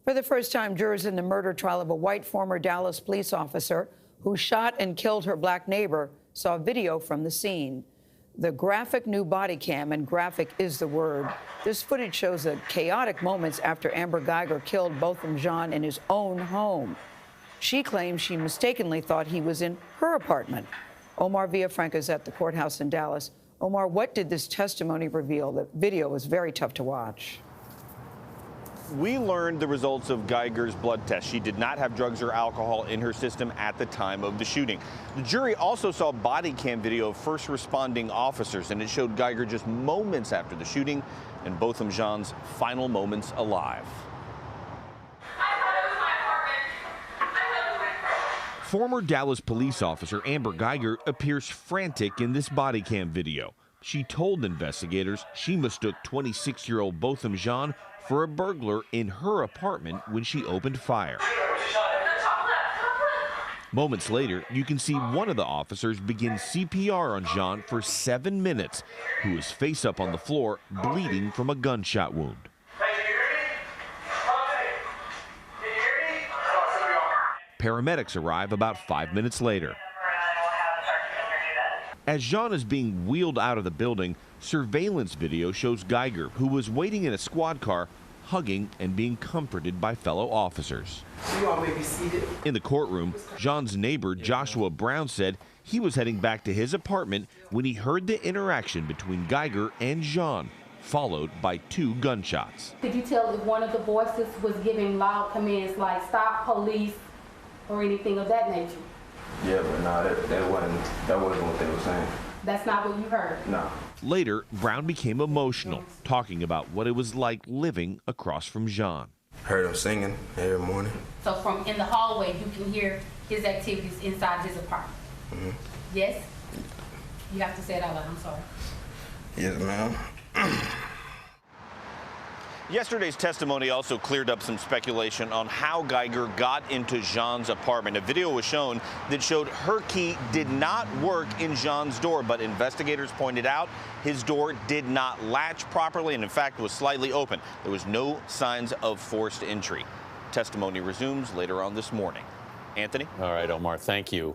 For the first time, jurors in the murder trial of a white former Dallas police officer who shot and killed her black neighbor saw video from the scene. The graphic new body cam, and graphic is the word. This footage shows the chaotic moments after Amber Geiger killed Botham Jean in his own home. She claims she mistakenly thought he was in her apartment. Omar Villafranca is at the courthouse in Dallas. Omar, what did this testimony reveal? The video was very tough to watch. We learned the results of Geiger's blood test. She did not have drugs or alcohol in her system at the time of the shooting. The jury also saw body cam video of first responding officers, and it showed Geiger just moments after the shooting and Botham Jean's final moments alive. Former Dallas police officer Amber Geiger appears frantic in this body cam video. She told investigators she mistook 26-year-old Botham Jean for a burglar in her apartment when she opened fire. Moments later, you can see one of the officers begin CPR on Jean for 7 minutes, who is face up on the floor, bleeding from a gunshot wound. Paramedics arrive about 5 minutes later. As Jean is being wheeled out of the building, surveillance video shows Geiger, who was waiting in a squad car, hugging and being comforted by fellow officers. You all may be seated. In the courtroom, Jean's neighbor, Joshua Brown, said he was heading back to his apartment when he heard the interaction between Geiger and Jean, followed by 2 gunshots. Could you tell if one of the voices was giving loud commands like stop, police, or anything of that nature? Yeah, but no, that wasn't what they were saying. That's not what you heard? No. Later, Brown became emotional, talking about what it was like living across from Jean. Heard him singing every morning. So from in the hallway, you can hear his activities inside his apartment? Mm-hmm. Yes? You have to say it out loud, I'm sorry. Yes, ma'am. Yesterday's testimony also cleared up some speculation on how Geiger got into Jean's apartment. A video was shown that showed her key did not work in Jean's door, but investigators pointed out his door did not latch properly and, in fact, was slightly open. There was no signs of forced entry. Testimony resumes later on this morning. Anthony? All right, Omar, thank you.